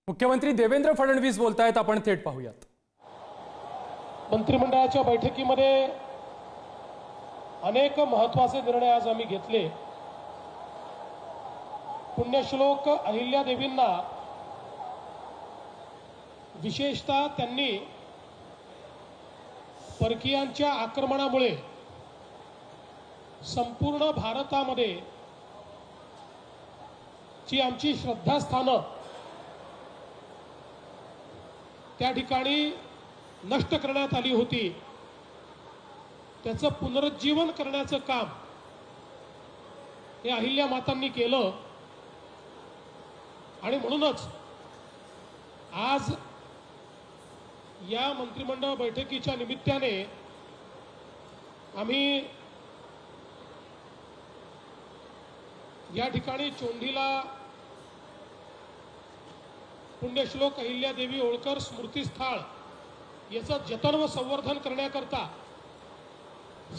मुख्यमंत्री देवेंद्र फडणवीस बोलतायत, आपण थेट पाहूयात। मंत्रिमंडळाच्या बैठकीमध्ये अनेक महत्त्वाचे निर्णय आज आम्ही घेतले। पुण्यश्लोक अहिल्यादेवींना विशेषतः त्यांनी परकीयांच्या आक्रमणामुळे संपूर्ण भारतामध्ये जी आमची श्रद्धास्थानं त्या ठिकाणी नष्ट करण्यात आली होती, त्याचं पुनरुज्जीवन करण्याचं काम हे अहिल्या मातांनी केलं। आणि म्हणूनच आज या मंत्रिमंडळ बैठकीच्या निमित्ताने आम्ही या ठिकाणी चोंडीला पुण्यश्लोक अहिल्यादेवी होळकर स्मृती स्थळ याचं जतन व संवर्धन करण्याकरता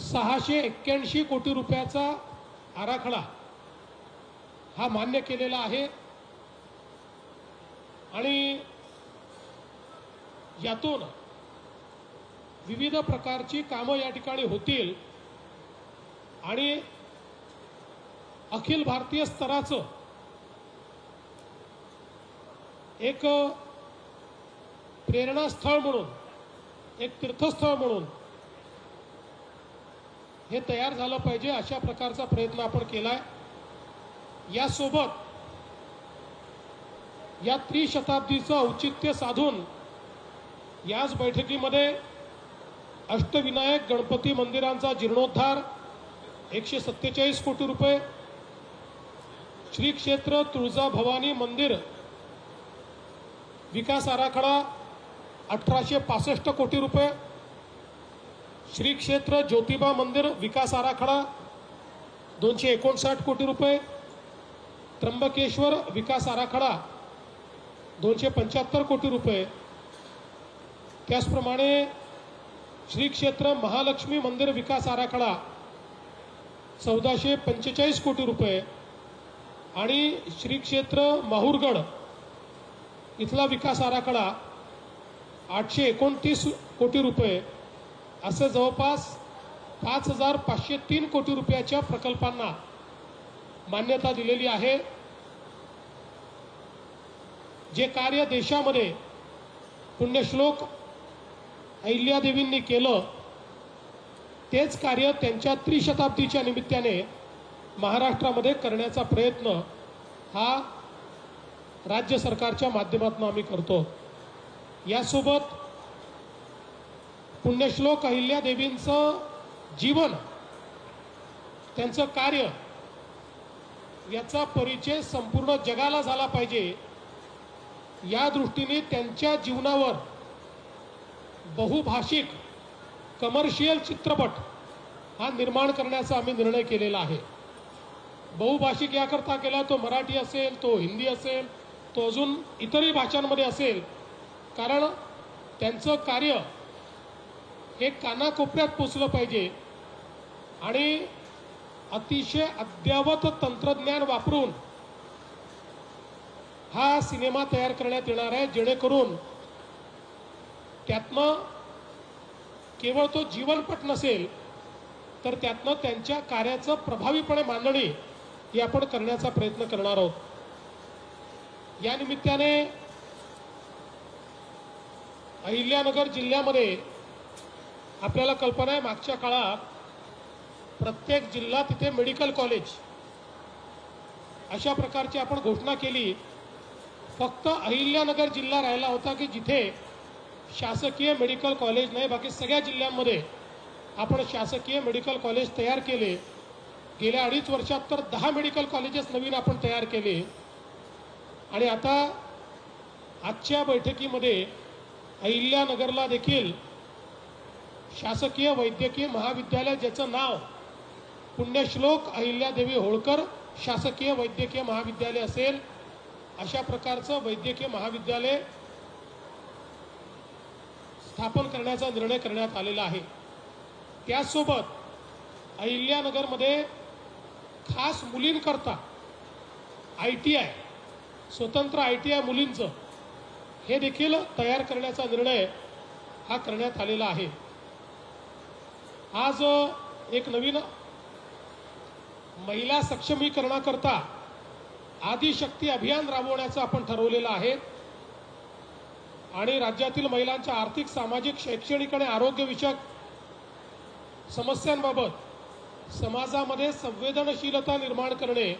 681 कोटी रुपयाचा आराखडा हा मान्य केलेला आहे। आणि यातून विविध प्रकारची कामं या ठिकाणी होतील आणि अखिल भारतीय स्तराचं एक प्रेरणास्थळ म्हणून, एक तीर्थस्थळ म्हणून हे तयार झालं पाहिजे, अशा प्रकारचा प्रयत्न आपण केलाय। यासोबत या त्रिशताब्दीचं औचित्य साधून याच बैठकीमध्ये अष्टविनायक गणपती मंदिरांचा जीर्णोद्धार 147 कोटी रुपये, श्री क्षेत्र तुळजाभवानी मंदिर विकास आराखडा 1865 कोटी रुपये, श्री क्षेत्र ज्योतिबा मंदिर विकास आराखडा 259 कोटी रुपये, त्र्यंबकेश्वर विकास आराखडा 275 कोटी रुपये, त्याचप्रमाणे श्री क्षेत्र महालक्ष्मी मंदिर विकास आराखडा 1445 कोटी रुपये आणि श्री क्षेत्र माहूरगड इथला विकास आराखडा 829 कोटी रुपये, असे जवळपास 5503 कोटी रुपयाच्या प्रकल्पांना मान्यता दिलेली आहे। जे कार्य देशामध्ये पुण्यश्लोक अहिल्यादेवींनी केलं, तेच कार्य त्यांच्या त्रिशताब्दीच्या निमित्ताने महाराष्ट्रामध्ये करण्याचा प्रयत्न हा राज्य सरकारच्या माध्यमातून आम्ही करतो। यासोबत पुण्यश्लोक अहिल्यादेवींचं जीवन, त्यांचं कार्य याचा परिचय संपूर्ण जगाला झाला पाहिजे, या दृष्टीने त्यांच्या जीवनावर बहुभाषिक कमर्शियल चित्रपट हा निर्माण करण्याचा आम्ही निर्णय केलेला आहे। बहुभाषिक याकरता केला, तो मराठी असेल, तो हिंदी असेल, तो अजून इतरही भाषांमध्ये असेल, कारण त्यांचं कार्य हे कानाकोपऱ्यात पोचलं पाहिजे आणि अतिशय अद्ययावत तंत्रज्ञान वापरून हा सिनेमा तयार करण्यात येणार आहे, जेणेकरून त्यातनं केवळ तो जीवनपट नसेल, तर त्यातनं त्यांच्या कार्याचं प्रभावीपणे मांडणी ही आपण करण्याचा प्रयत्न करणार आहोत। या निमित्ताने अहिल्यानगर जिल्ह्यामध्ये आपल्याला कल्पना आहे, मागच्या काळात प्रत्येक जिल्हा तिथे मेडिकल कॉलेज अशा प्रकारची आपण घोषणा केली। फक्त अहिल्यानगर जिल्हा राहिला होता की जिथे शासकीय मेडिकल कॉलेज नाही, बाकी सगळ्या जिल्ह्यांमध्ये आपण शासकीय मेडिकल कॉलेज तयार केले। गेल्या 2.5 वर्षात तर 10 मेडिकल कॉलेजेस नवीन आपण तयार केले। आणि आता आजच्या बैठकीमध्ये अहिल्यानगरला देखील शासकीय वैद्यकीय महाविद्यालय, ज्याचं नाव पुण्यश्लोक अहिल्यादेवी होळकर शासकीय वैद्यकीय महाविद्यालय असेल, अशा प्रकारचं वैद्यकीय महाविद्यालय स्थापन करण्याचा निर्णय करण्यात आलेला आहे। त्याचसोबत अहिल्यानगरमध्ये खास मुलींकरता ITI स्वतंत्र ITI मुलींचं हे देखील तयार करण्याचा निर्णय हा करण्यात आलेला आहे। आज एक नवीन महिला सक्षमीकरणाकरता आदिशक्ती अभियान राबवण्याचं आपण ठरवलेलं आहे आणि राज्यातील महिलांच्या आर्थिक, सामाजिक, शैक्षणिक आणि आरोग्यविषयक समस्यांबाबत समाजामध्ये संवेदनशीलता निर्माण करणे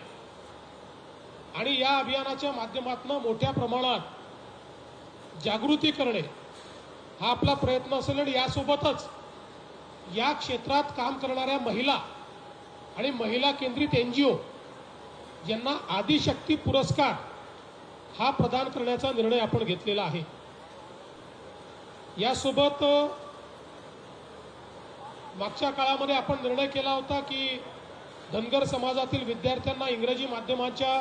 आणि या अभियानाच्या माध्यमातून मोठ्या प्रमाणात जागृती करणे हा आपला प्रयत्न असेल। आणि यासोबतच या क्षेत्रात काम करणाऱ्या महिला आणि महिला केंद्रित NGO यांना आदिशक्ती पुरस्कार हा प्रदान करण्याचा निर्णय आपण घेतलेला आहे। यासोबत मागच्या काळामध्ये आपण निर्णय केला होता की धनगर समाजातील विद्यार्थ्यांना इंग्रजी माध्यमाच्या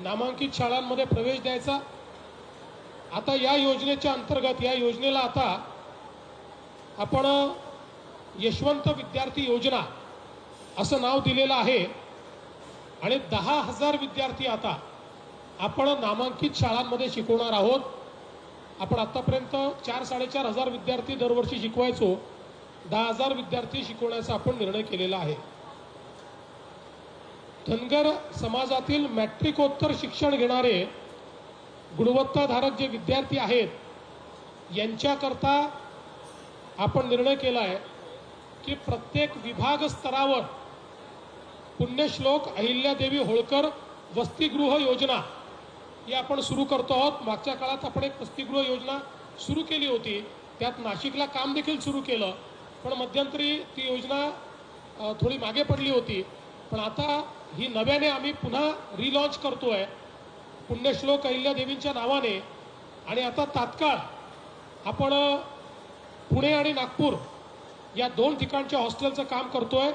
नामांकित शाळांमध्ये प्रवेश द्यायचा। आता या योजनेच्या अंतर्गत या योजनेला आता आपण यशवंत विद्यार्थी योजना असं नाव दिलेलं आहे आणि 10,000 विद्यार्थी आता आपण नामांकित शाळांमध्ये शिकवणार आहोत। आपण आतापर्यंत 4-4.5 हजार विद्यार्थी दरवर्षी शिकवायचो, 10,000 विद्यार्थी शिकवण्याचा आपण निर्णय केलेला आहे। धनगर समाजातील मॅट्रिकोत्तर शिक्षण घेणारे गुणवत्ताधारक जे विद्यार्थी आहेत यांच्याकरता आपण निर्णय केला आहे की प्रत्येक विभाग स्तरावर पुण्यश्लोक अहिल्यादेवी होळकर वसतिगृह योजना ही आपण सुरू करतो आहोत। मागच्या काळात आपण एक वसतिगृह योजना सुरू केली होती, त्यात नाशिकला काम देखील सुरू केलं, पण मध्यंतरी ती योजना थोडी मागे पडली होती। पण आता ही नव्याने आम्ही पुन्हा रिलॉन्च करतोय पुण्यश्लोक अहिल्यादेवींच्या नावाने। आणि आता तात्काळ आपण पुणे आणि नागपूर या 2 ठिकाणच्या हॉस्टेलचं काम करतोय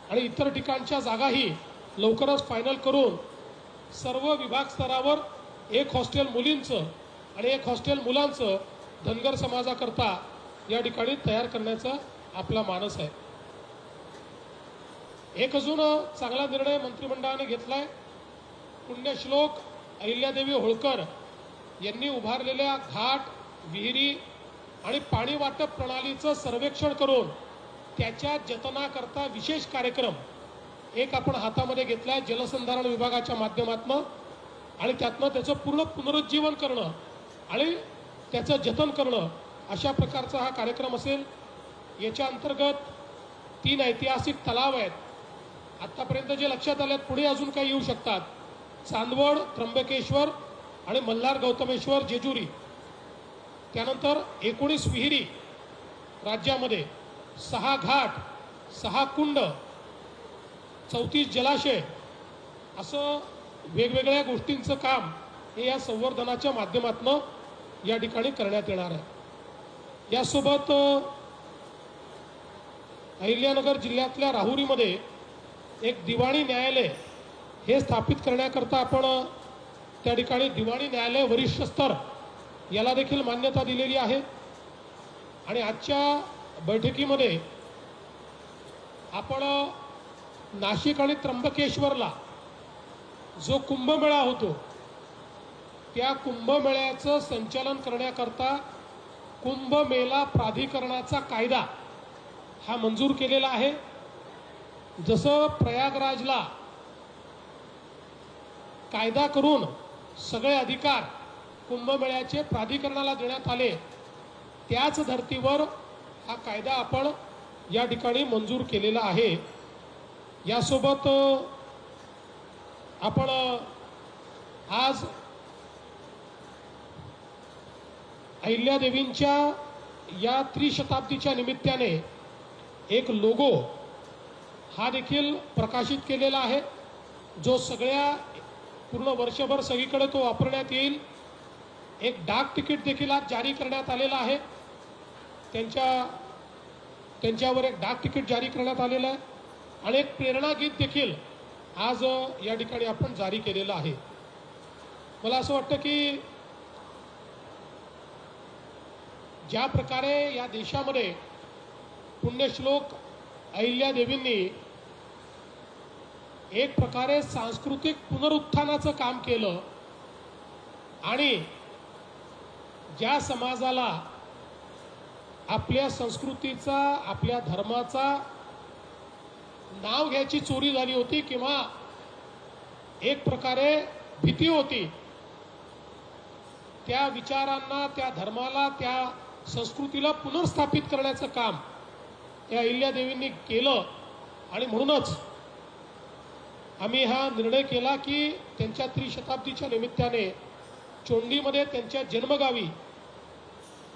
आणि इतर ठिकाणच्या जागाही लवकरच फायनल करून सर्व विभाग स्तरावर एक हॉस्टेल मुलींचं आणि एक हॉस्टेल मुलांचं धनगर समाजाकरता या ठिकाणी तयार करण्याचा आपला मानस आहे। एक अजून चांगला निर्णय मंत्रिमंडळाने घेतलाय। पुण्यश्लोक अहिल्यादेवी होळकर यांनी उभारलेल्या घाट, विहिरी आणि पाणी वाटप प्रणालीचं सर्वेक्षण करून त्याच्या जतनाकरता विशेष कार्यक्रम एक आपण हातामध्ये घेतलाय जलसंधारण विभागाच्या माध्यमातून आणि त्यातनं त्याचं पूर्ण पुनरुज्जीवन करणं आणि त्याचं जतन करणं अशा प्रकारचा हा कार्यक्रम असेल। याच्या अंतर्गत 3 ऐतिहासिक तलाव आहेत आतापर्यंत जे लक्षात आले, पुढे अजून काही येऊ शकतात। चांदवड, त्र्यंबकेश्वर आणि मल्हार गौतमेश्वर जेजुरी। त्यानंतर 19 विहिरी राज्यामध्ये, 6 घाट, 6 कुंड, 34 जलाशय, असं वेगवेगळ्या गोष्टींचं काम हे या संवर्धनाच्या माध्यमातून या ठिकाणी करण्यात येणार आहे। यासोबत अहिल्यानगर जिल्ह्यातल्या राहुरीमध्ये एक दिवाणी न्यायालय हे स्थापित करण्याकरता आपण त्या ठिकाणी दिवाणी न्यायालय वरिष्ठ स्तर याला देखील मान्यता दिलेली आहे। आणि आजच्या बैठकीमध्ये आपण नाशिक आणि त्र्यंबकेश्वरला जो कुंभमेळा होतो त्या कुंभमेळ्याचं संचालन करण्याकरता कुंभमेळा प्राधिकरणाचा कायदा हा मंजूर केलेला आहे। जसं प्रयागराजला कायदा करून सगळे अधिकार कुंभमेळ्याचे प्राधिकरणाला देण्यात आले, त्याच धर्तीवर हा कायदा आपण या ठिकाणी मंजूर केलेला आहे। यासोबत आपण आज अहिल्यादेवींच्या या त्रिशताब्दीच्या निमित्ताने एक लोगो हा देखील प्रकाशित केलेला आहे, जो सगळ्या पूर्ण वर्षभर सगळीकडे तो वापरण्यात येईल। एक डाक तिकीट देखील आज जारी करण्यात आलेलं आहे, त्यांच्यावर एक डाक तिकीट जारी करण्यात आलेलं आहे आणि एक प्रेरणा गीत देखील आज या ठिकाणी आपण जारी केलेलं आहे। मला असं वाटतं की ज्या प्रकारे या देशामध्ये पुण्यश्लोक अहिल्यादेवींनी एक प्रकारे सांस्कृतिक पुनरुत्थानाचं काम केलं आणि ज्या समाजाला आपल्या संस्कृतीचा, आपल्या धर्माचा नाव घ्यायची चोरी झाली होती किंवा एक प्रकारे भीती होती, त्या विचारांना, त्या धर्माला, त्या संस्कृतीला पुनर्स्थापित करण्याचं काम या अहिल्यादेवींनी केलं. आणि म्हणूनच आम्ही हा निर्णय केला की त्यांच्या त्रिशताब्दीच्या निमित्ताने चोंडीमध्ये त्यांच्या जन्मगावी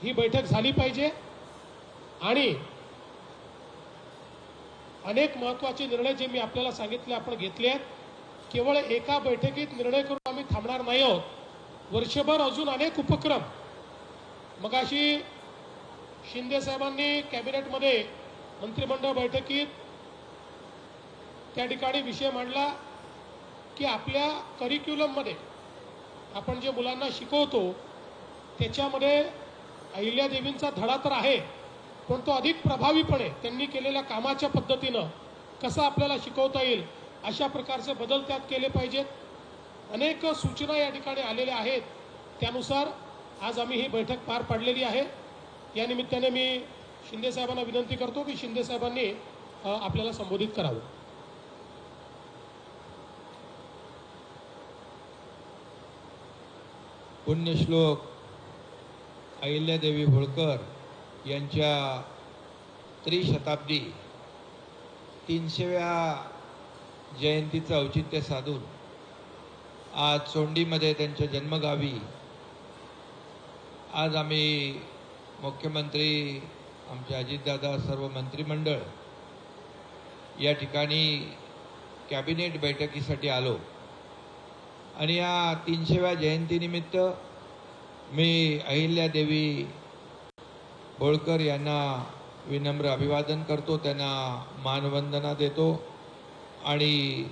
ही बैठक झाली पाहिजे. आणि अनेक महत्त्वाचे निर्णय जे मी आपल्याला सांगितले आपण घेतले आहेत. केवळ एका बैठकीत निर्णय करून आम्ही थांबणार नाही आहोत. वर्षभर अजून अनेक उपक्रम. मगाशी शिंदे साहेबांनी कॅबिनेटमध्ये मंत्रिमंडळ बैठकीत त्या ठिकाणी विषय मांडला की आपल्या करिक्युलममध्ये आपण जे मुलांना शिकवतो त्याच्यामध्ये अहिल्यादेवींचा धडा तर आहे, पण तो अधिक प्रभावीपणे त्यांनी केलेल्या कामाच्या पद्धतीनं कसा आपल्याला शिकवता येईल अशा प्रकारचे बदल त्यात केले पाहिजेत. अनेक सूचना या ठिकाणी आलेल्या आहेत. त्यानुसार आज आम्ही ही बैठक पार पाडलेली आहे. या निमित्ताने मी शिंदे साहेबांना विनंती करतो की शिंदे साहेबांनी आपल्याला संबोधित करावं. पुण्यश्लोक अहिल्यादेवी होळकर यांच्या त्रिशताब्दी 300व्या जयंतीचं औचित्य साधून आज चोंडीमध्ये त्यांच्या जन्मगावी आज आम्ही मुख्यमंत्री, आमचे अजितदादा, सर्व मंत्रिमंडळ या ठिकाणी कॅबिनेट बैठकीसाठी आलो. आणि या 300व्या जयंतीनिमित्त मी अहिल्यादेवी होळकर यांना विनम्र अभिवादन करतो, त्यांना मानवंदना देतो आणि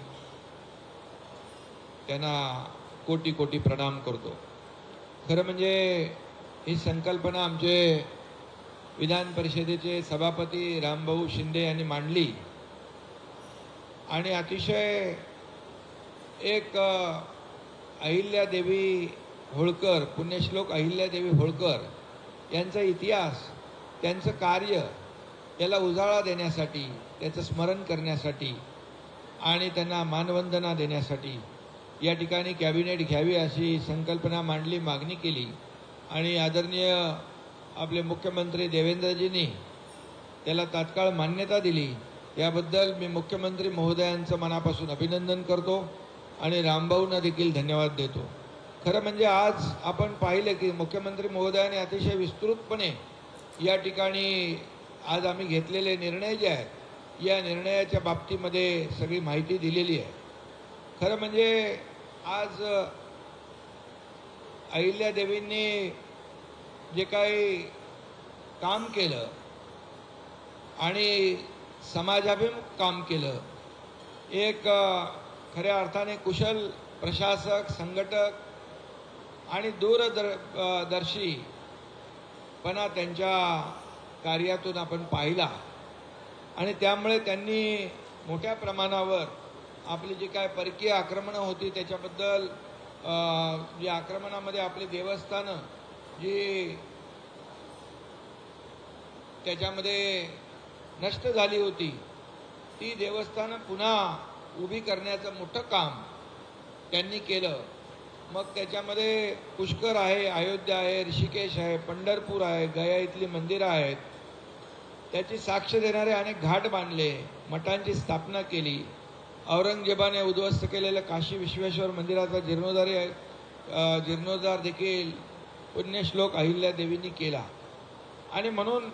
त्यांना कोटी कोटी प्रणाम करतो. खरं म्हणजे ही संकल्पना आमचे विधान परिषदेचे सभापती रामभाऊ शिंदे यांनी मांडली आणि अतिशय एक अहिल्यादेवी होळकर, पुण्यश्लोक अहिल्यादेवी होळकर यांचा इतिहास, त्यांचं कार्य याला उजाळा देण्यासाठी, त्याचं स्मरण करण्यासाठी आणि त्यांना मानवंदना देण्यासाठी या ठिकाणी कॅबिनेट घ्यावी अशी संकल्पना मांडली, मागणी केली. आणि आदरणीय आपले मुख्यमंत्री देवेंद्रजींनी त्याला तात्काळ मान्यता दिली. याबद्दल मी मुख्यमंत्री महोदयांचं मनापासून अभिनंदन करतो आणि रामभाऊंना देखील धन्यवाद देतो. खरं म्हणजे आज आपण पाहिलं की मुख्यमंत्री महोदयाने अतिशय विस्तृतपणे या ठिकाणी आज आम्ही घेतलेले निर्णय जे आहेत या निर्णयाच्या बाबतीमध्ये सगळी माहिती दिलेली आहे. खरं म्हणजे आज अहिल्यादेवींनी जे काही काम केलं आणि समाजाभिमुख काम केलं, एक खऱ्या अर्थाने कुशल प्रशासक, संघटक आणि दूरदर्शीपणा त्यांच्या कार्यातून आपण पाहिला. आणि त्यामुळे त्यांनी मोठ्या प्रमाणावर आपली जी काय परकीय आक्रमणं होती त्याच्याबद्दल, जी आक्रमणामध्ये आपली देवस्थानं जी त्याच्यामध्ये नष्ट झाली होती ती देवस्थानं पुन्हा उभी करण्याचं मोठं काम त्यांनी केलं. मग त्याच्यामध्ये पुष्कर आहे, अयोध्या आहे, ऋषिकेश आहे, पंढरपूर आहे, गया इथली मंदिरं आहेत, त्याची साक्ष देणारे अनेक घाट बांधले, मठांची स्थापना केली. औरंगजेबाने उद्ध्वस्त केलेलं काशी विश्वेश्वर मंदिराचा जीर्णोद्धार देखील पुण्यश्लोक अहिल्यादेवींनी केला. आणि म्हणून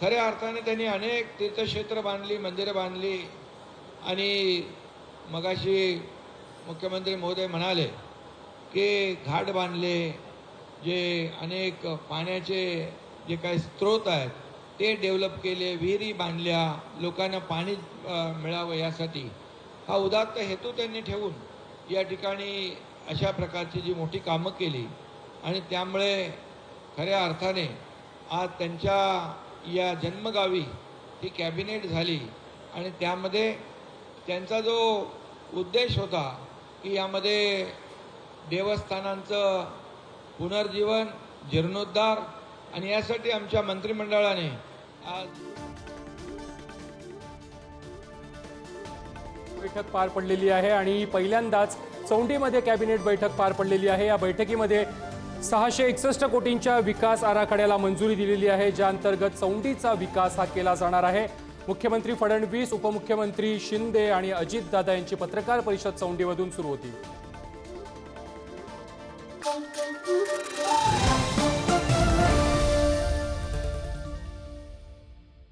खऱ्या अर्थाने त्यांनी अनेक तीर्थक्षेत्र बांधली, मंदिरं बांधली. आणि मगाशी मुख्यमंत्री महोदय म्हणाले की घाट बांधले, जे अनेक पाण्याचे जे काही स्रोत आहेत ते डेव्हलप केले, विहिरी बांधल्या, लोकांना पाणी मिळावं यासाठी हा उदात्त हेतू त्यांनी ठेवून या ठिकाणी अशा प्रकारची जी मोठी कामं केली. आणि त्यामुळे खऱ्या अर्थाने आज त्यांच्या या जन्मगावी ही कॅबिनेट झाली. आणि त्यामध्ये त्यांचा जो उद्देश होता की यामध्ये देवस्थानांचं पुनर्जीवन जीर्णोद्धार आणि यासाठी आमच्या मंत्रिमंडळाने आज बैठक पार पडलेली आहे आणि पहिल्यांदाच चौंडीमध्ये कॅबिनेट बैठक पार पडलेली आहे। या बैठकीमध्ये 661 कोटींच्या विकास आराखड्याला मंजुरी दिलेली आहे, ज्या अंतर्गत चौंडीचा विकास हा केला जाणार आहे। मुख्यमंत्री फडणवीस, उपमुख्यमंत्री शिंदे आणि अजितदादा यांची पत्रकार परिषद चौंडीमधून सुरू होती।